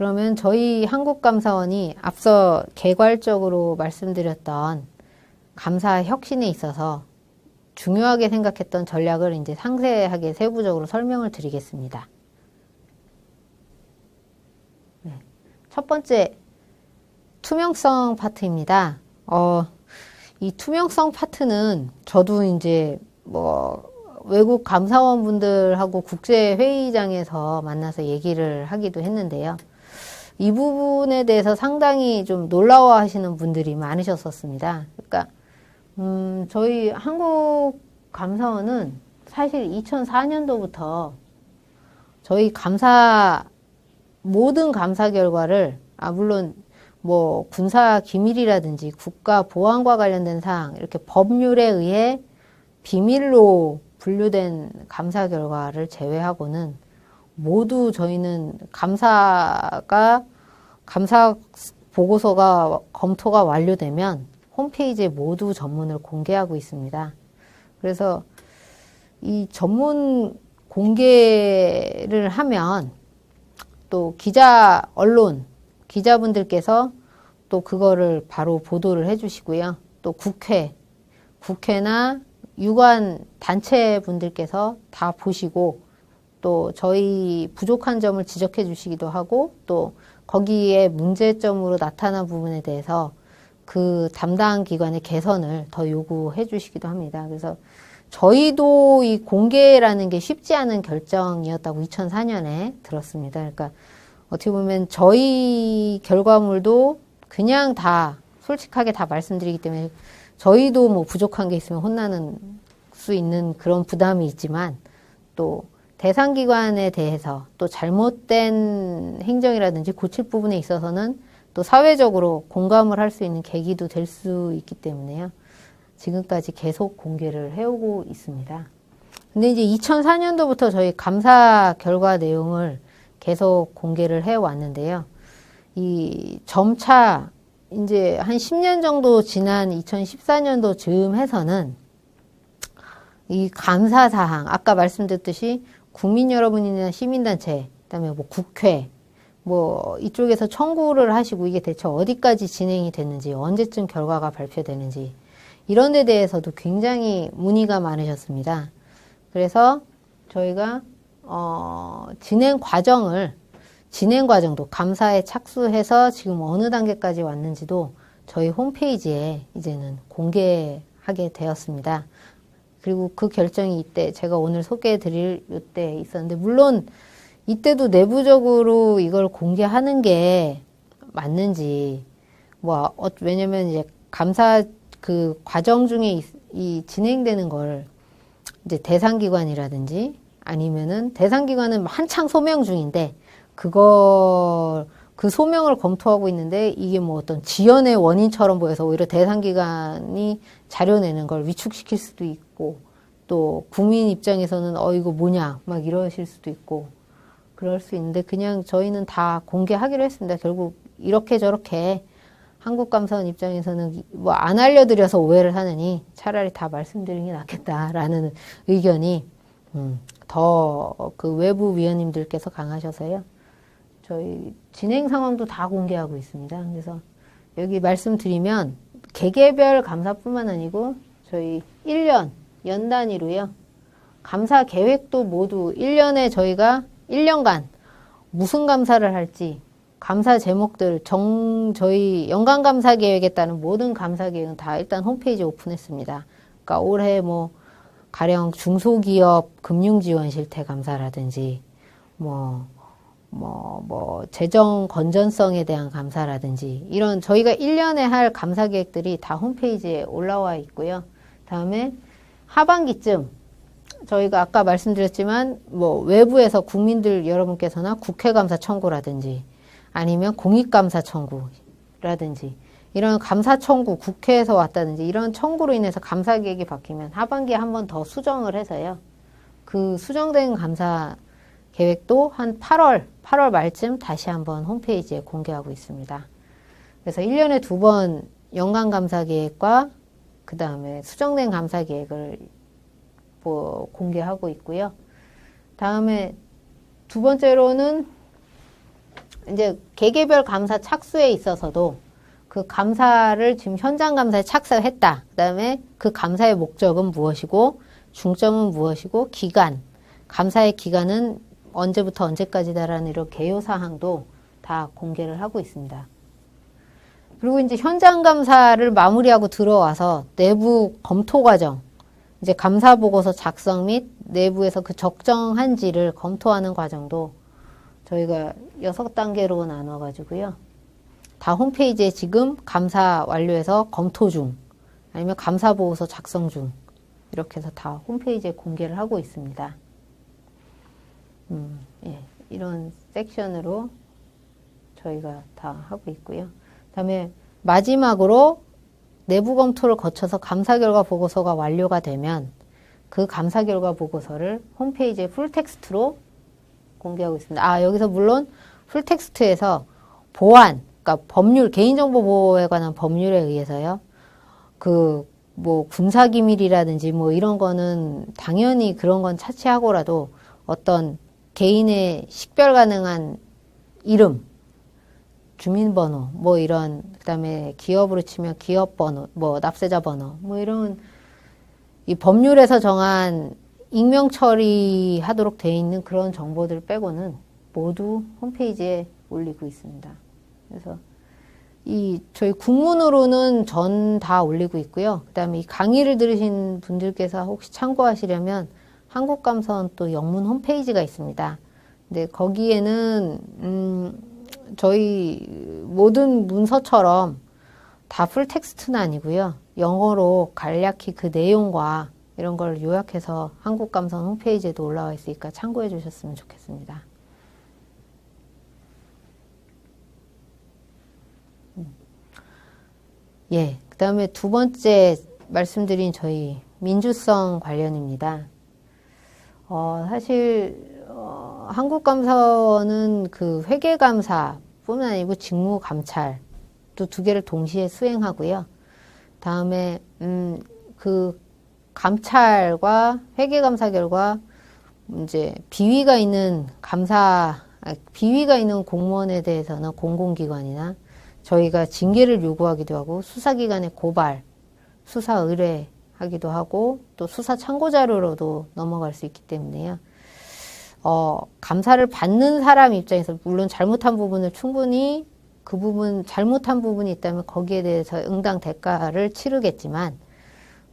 그러면 저희 한국감사원이 앞서 개괄적으로 말씀드렸던 감사 혁신에 있어서 중요하게 생각했던 전략을 이제 상세하게 세부적으로 설명을 드리겠습니다. 네. 첫 번째, 투명성 파트입니다. 이 투명성 파트는 저도 이제 외국 감사원분들하고 국제회의장에서 만나서 얘기를 하기도 했는데요. 이 부분에 대해서 상당히 좀 놀라워 하시는 분들이 많으셨었습니다. 그러니까, 저희 한국 감사원은 사실 2004년도부터 저희 모든 감사 결과를, 물론 군사 기밀이라든지 국가 보안과 관련된 사항, 이렇게 법률에 의해 비밀로 분류된 감사 결과를 제외하고는 모두 저희는 감사 보고서가 검토가 완료되면 홈페이지에 모두 전문을 공개하고 있습니다. 그래서 이 전문 공개를 하면 또 기자분들께서 또 그거를 바로 보도를 해주시고요. 또 국회나 유관 단체분들께서 다 보시고 또 저희 부족한 점을 지적해 주시기도 하고 또 거기에 문제점으로 나타난 부분에 대해서 그 담당 기관의 개선을 더 요구해 주시기도 합니다. 그래서 저희도 이 공개라는 게 쉽지 않은 결정이었다고 2004년에 들었습니다. 그러니까 어떻게 보면 저희 결과물도 그냥 다 솔직하게 다 말씀드리기 때문에 저희도 부족한 게 있으면 혼나는 수 있는 그런 부담이 있지만 또 대상 기관에 대해서 또 잘못된 행정이라든지 고칠 부분에 있어서는 또 사회적으로 공감을 할 수 있는 계기도 될 수 있기 때문에요. 지금까지 계속 공개를 해오고 있습니다. 근데 이제 2004년도부터 저희 감사 결과 내용을 계속 공개를 해왔는데요. 이 점차 이제 한 10년 정도 지난 2014년도 즈음 해서는 이 감사사항, 아까 말씀드렸듯이 국민 여러분이나 시민단체, 그다음에 국회, 이쪽에서 청구를 하시고 이게 대체 어디까지 진행이 됐는지, 언제쯤 결과가 발표되는지, 이런 데 대해서도 굉장히 문의가 많으셨습니다. 그래서 저희가, 진행 과정도 감사에 착수해서 지금 어느 단계까지 왔는지도 저희 홈페이지에 이제는 공개하게 되었습니다. 그리고 그 결정이 이때 제가 오늘 소개해 드릴 때 있었는데, 물론 이때도 내부적으로 이걸 공개하는 게 맞는지, 왜냐면 이제 감사 그 과정 중에 이 진행되는 걸 이제 대상기관이라든지 아니면은 대상기관은 한창 소명 중인데 그 소명을 검토하고 있는데 이게 어떤 지연의 원인처럼 보여서 오히려 대상기관이 자료 내는 걸 위축시킬 수도 있고 또 국민 입장에서는 이거 뭐냐 막 이러실 수도 있고 그럴 수 있는데 그냥 저희는 다 공개하기로 했습니다. 결국 이렇게 저렇게 한국감사원 입장에서는 안 알려드려서 오해를 하느니 차라리 다 말씀드리는 게 낫겠다라는 의견이 더 그 외부 위원님들께서 강하셔서요. 저희 진행 상황도 다 공개하고 있습니다. 그래서 여기 말씀드리면 개개별 감사뿐만 아니고 저희 1년 연 단위로요. 감사 계획도 모두 1년에 저희가 1년간 무슨 감사를 할지 감사 제목들 저희 연간 감사 계획에 따른 모든 감사 계획은 다 일단 홈페이지에 오픈했습니다. 그러니까 올해 가령 중소기업 금융지원 실태 감사라든지 재정 건전성에 대한 감사라든지 이런 저희가 1년에 할 감사 계획들이 다 홈페이지에 올라와 있고요. 다음에 하반기쯤 저희가 아까 말씀드렸지만 외부에서 국민들 여러분께서나 국회 감사 청구라든지 아니면 공익감사 청구라든지 이런 감사 청구 국회에서 왔다든지 이런 청구로 인해서 감사 계획이 바뀌면 하반기에 한 번 더 수정을 해서요. 그 수정된 감사 계획도 한 8월 말쯤 다시 한번 홈페이지에 공개하고 있습니다. 그래서 1년에 2번 연간 감사 계획과 그 다음에 수정된 감사 계획을 공개하고 있고요. 다음에 두 번째로는 이제 개개별 감사 착수에 있어서도 그 감사를 지금 현장 감사에 착수했다. 그 다음에 그 감사의 목적은 무엇이고, 중점은 무엇이고, 기간, 감사의 기간은 언제부터 언제까지다라는 이런 개요 사항도 다 공개를 하고 있습니다. 그리고 이제 현장 감사를 마무리하고 들어와서 내부 검토 과정, 이제 감사 보고서 작성 및 내부에서 그 적정한지를 검토하는 과정도 저희가 6단계로 나눠 가지고요. 다 홈페이지에 지금 감사 완료해서 검토 중, 아니면 감사 보고서 작성 중, 이렇게 해서 다 홈페이지에 공개를 하고 있습니다. 예, 이런 섹션으로 저희가 다 하고 있고요. 그다음에 마지막으로 내부 검토를 거쳐서 감사 결과 보고서가 완료가 되면 그 감사 결과 보고서를 홈페이지에 풀텍스트로 공개하고 있습니다. 아, 여기서 물론 풀텍스트에서 보안, 그러니까 법률, 개인정보 보호에 관한 법률에 의해서요. 뭐 군사기밀이라든지 뭐 이런 거는 당연히 그런 건 차치하고라도 어떤 개인의 식별 가능한 이름, 주민번호, 뭐 이런, 그 다음에 기업으로 치면 기업번호, 뭐 납세자 번호, 뭐 이런 이 법률에서 정한 익명 처리하도록 되어 있는 그런 정보들 빼고는 모두 홈페이지에 올리고 있습니다. 그래서 저희 국문으로는 전 다 올리고 있고요. 그 다음에 이 강의를 들으신 분들께서 혹시 참고하시려면 한국감사원 또 영문 홈페이지가 있습니다. 근데 거기에는, 저희 모든 문서처럼 다 풀텍스트는 아니고요. 영어로 간략히 그 내용과 이런 걸 요약해서 한국감사원 홈페이지에도 올라와 있으니까 참고해 주셨으면 좋겠습니다. 예, 그 다음에 두 번째 말씀드린 저희 민주성 관련입니다. 사실 한국감사원은 그 회계감사뿐만 아니고 직무감찰도 두 개를 동시에 수행하고요. 다음에 그 감찰과 회계감사 결과 이제 비위가 있는 공무원에 대해서는 공공기관이나 저희가 징계를 요구하기도 하고 수사기관에 고발, 수사 의뢰하기도 하고 또 수사 참고자료로도 넘어갈 수 있기 때문에요. 감사를 받는 사람 입장에서 물론 잘못한 부분을 충분히 그 부분 잘못한 부분이 있다면 거기에 대해서 응당 대가를 치르겠지만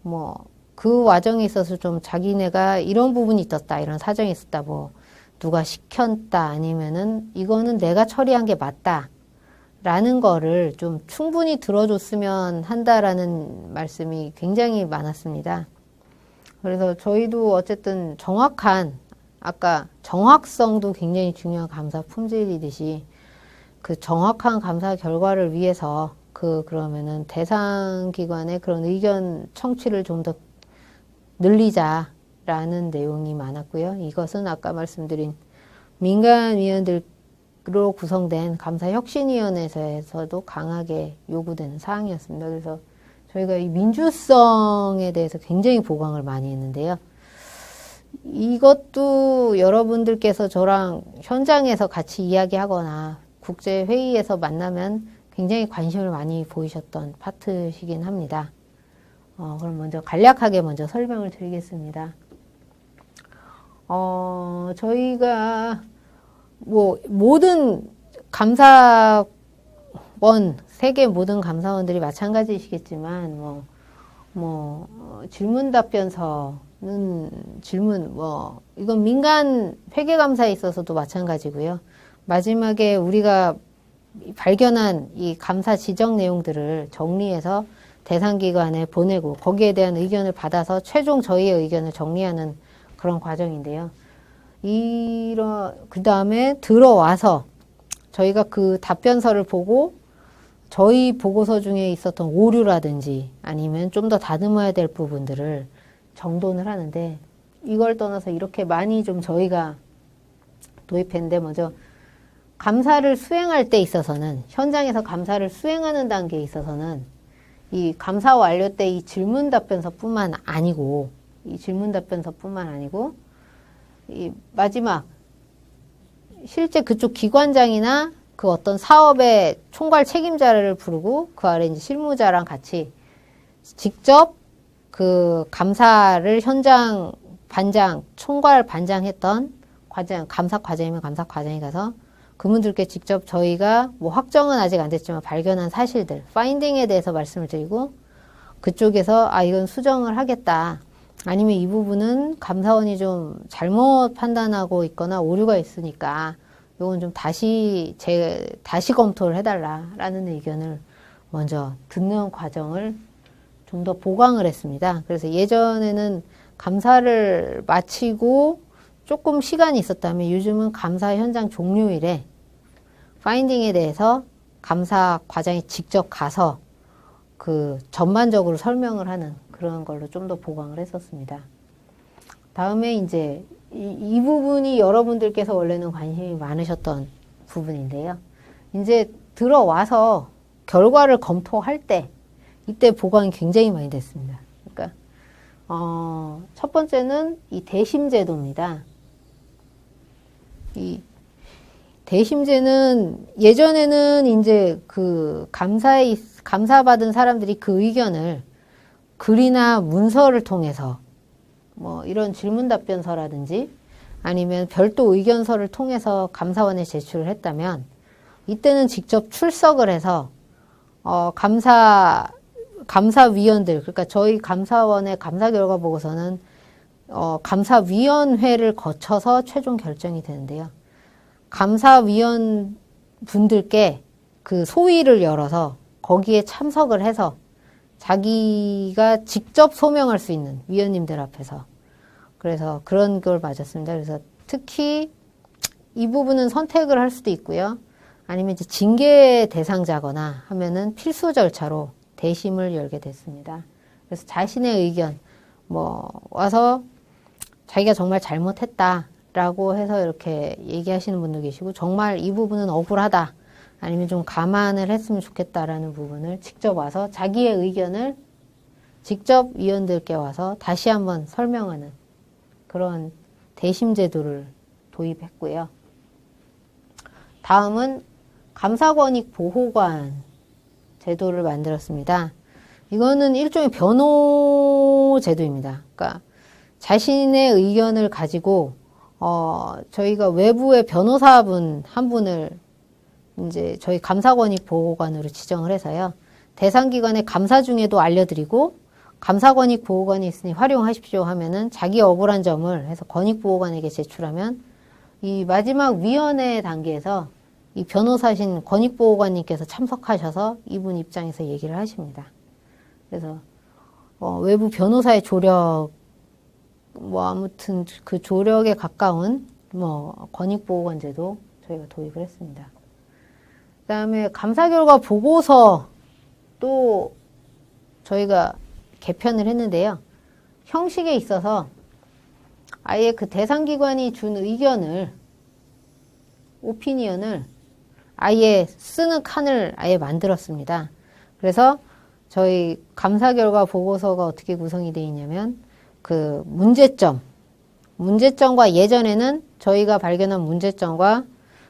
뭐 그 과정에 있어서 좀 자기네가 이런 부분이 있었다, 이런 사정이 있었다, 뭐 누가 시켰다, 아니면은 이거는 내가 처리한 게 맞다 라는 거를 좀 충분히 들어줬으면 한다라는 말씀이 굉장히 많았습니다. 그래서 저희도 어쨌든 아까 정확성도 굉장히 중요한 감사 품질이듯이 그 정확한 감사 결과를 위해서 그러면은 대상 기관의 그런 의견 청취를 좀 더 늘리자라는 내용이 많았고요. 이것은 아까 말씀드린 민간위원들로 구성된 감사혁신위원회에서도 강하게 요구되는 사항이었습니다. 그래서 저희가 이 민주성에 대해서 굉장히 보강을 많이 했는데요. 이것도 여러분들께서 저랑 현장에서 같이 이야기하거나 국제회의에서 만나면 굉장히 관심을 많이 보이셨던 파트이긴 합니다. 그럼 먼저 간략하게 먼저 설명을 드리겠습니다. 저희가 뭐 모든 감사원, 세계 모든 감사원들이 마찬가지시겠지만 질문 답변서는 이건 민간 회계감사에 있어서도 마찬가지고요. 마지막에 우리가 발견한 이 감사 지적 내용들을 정리해서 대상기관에 보내고 거기에 대한 의견을 받아서 최종 저희의 의견을 정리하는 그런 과정인데요. 그 다음에 들어와서 저희가 그 답변서를 보고 저희 보고서 중에 있었던 오류라든지 아니면 좀 더 다듬어야 될 부분들을 정돈을 하는데, 이걸 떠나서 이렇게 많이 좀 저희가 도입했는데, 먼저 감사를 수행할 때 있어서는, 현장에서 감사를 수행하는 단계에 있어서는 이 감사 완료 때 이 질문 답변서뿐만 아니고 이 마지막 실제 그쪽 기관장이나 그 어떤 사업의 총괄 책임자를 부르고 그 아래 이제 실무자랑 같이 직접 그 감사를 현장 반장, 총괄 반장했던 과장, 감사 과장이면 감사 과장이 가서 그분들께 직접 저희가 뭐 확정은 아직 안 됐지만 발견한 사실들, 파인딩에 대해서 말씀을 드리고 그쪽에서 아, 이건 수정을 하겠다. 아니면 이 부분은 감사원이 좀 잘못 판단하고 있거나 오류가 있으니까 이건 좀 다시 검토를 해달라라는 의견을 먼저 듣는 과정을 좀 더 보강을 했습니다. 그래서 예전에는 감사를 마치고 조금 시간이 있었다면 요즘은 감사 현장 종료일에 파인딩에 대해서 감사 과장이 직접 가서 그 전반적으로 설명을 하는 그런 걸로 좀 더 보강을 했었습니다. 다음에 이제 이 부분이 여러분들께서 원래는 관심이 많으셨던 부분인데요. 이제 들어와서 결과를 검토할 때 이때 보강이 굉장히 많이 됐습니다. 그러니까 첫 번째는 이 대심제도입니다. 이 대심제는 예전에는 이제 그 감사받은 사람들이 그 의견을 글이나 문서를 통해서 뭐 이런 질문 답변서라든지 아니면 별도 의견서를 통해서 감사원에 제출을 했다면 이때는 직접 출석을 해서 감사위원들, 그러니까 저희 감사원의 감사 결과 보고서는 감사위원회를 거쳐서 최종 결정이 되는데요. 감사위원 분들께 그 소위를 열어서 거기에 참석을 해서 자기가 직접 소명할 수 있는 위원님들 앞에서 그래서 그런 걸 맞았습니다. 그래서 특히 이 부분은 선택을 할 수도 있고요. 아니면 이제 징계 대상자거나 하면은 필수 절차로 대심을 열게 됐습니다. 그래서 자신의 의견, 뭐, 와서 자기가 정말 잘못했다라고 해서 이렇게 얘기하시는 분도 계시고, 정말 이 부분은 억울하다. 아니면 좀 감안을 했으면 좋겠다라는 부분을 직접 와서 자기의 의견을 직접 위원들께 와서 다시 한번 설명하는 그런 대심 제도를 도입했고요. 다음은 감사권익 보호관 제도를 만들었습니다. 이거는 일종의 변호 제도입니다. 그러니까 자신의 의견을 가지고 저희가 외부의 변호사분 한 분을 이제 저희 감사권익 보호관으로 지정을 해서요. 대상 기관의 감사 중에도 알려드리고 감사권익 보호관이 있으니 활용하십시오 하면은 자기 억울한 점을 해서 권익보호관에게 제출하면 이 마지막 위원회 단계에서 이 변호사신 권익보호관님께서 참석하셔서 이분 입장에서 얘기를 하십니다. 그래서 외부 변호사의 조력 뭐 아무튼 그 조력에 가까운 뭐 권익보호관 제도 저희가 도입을 했습니다. 그다음에 감사 결과 보고서 또 저희가 개편을 했는데요. 형식에 있어서 아예 그 대상 기관이 준 의견을 오피니언을 아예 쓰는 칸을 아예 만들었습니다. 그래서 저희 감사 결과 보고서가 어떻게 구성이 되어 있냐면 그 문제점과 예전에는 저희가 발견한 문제점과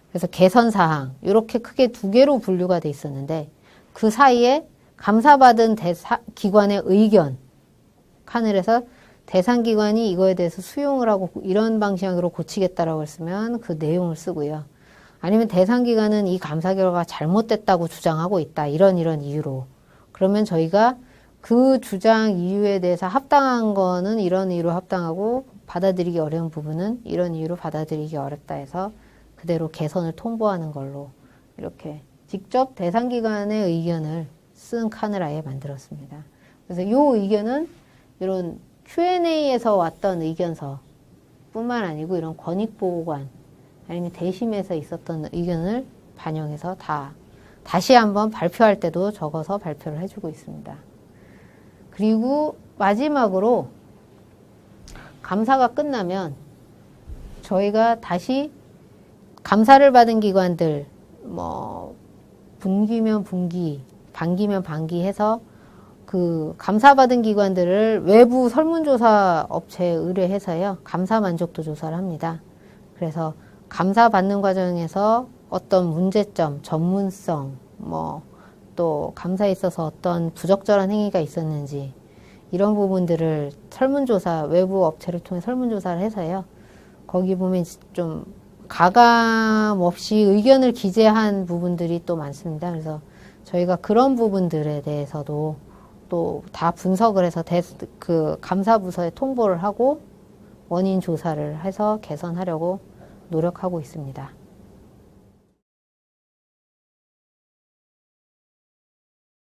그래서 개선 사항 이렇게 크게 두 개로 분류가 돼 있었는데 그 사이에 감사받은 기관의 의견 칸을 해서 대상 기관이 이거에 대해서 수용을 하고 이런 방식으로 고치겠다라고 했으면 그 내용을 쓰고요. 아니면 대상 기관은 이 감사 결과가 잘못됐다고 주장하고 있다. 이런 이유로. 그러면 저희가 그 주장 이유에 대해서 합당한 거는 이런 이유로 합당하고 받아들이기 어려운 부분은 이런 이유로 받아들이기 어렵다 해서 그대로 개선을 통보하는 걸로 이렇게 직접 대상 기관의 의견을 쓴 칸을 아예 만들었습니다. 그래서 이 의견은 이런 Q&A에서 왔던 의견서 뿐만 아니고 이런 권익보호관 아니면 대심에서 있었던 의견을 반영해서 다시 한번 발표할 때도 적어서 발표를 해주고 있습니다. 그리고 마지막으로 감사가 끝나면 저희가 다시 감사를 받은 기관들 뭐 분기면 분기, 반기면 반기 해서 그 감사받은 기관들을 외부 설문조사 업체에 의뢰해서요. 감사 만족도 조사를 합니다. 그래서 감사 받는 과정에서 어떤 문제점, 전문성, 또 감사에 있어서 어떤 부적절한 행위가 있었는지 이런 부분들을 설문조사, 외부 업체를 통해 설문조사를 해서요. 거기 보면 좀 가감 없이 의견을 기재한 부분들이 또 많습니다. 그래서 저희가 그런 부분들에 대해서도 또 다 분석을 해서 그 감사부서에 통보를 하고 원인 조사를 해서 개선하려고 노력하고 있습니다.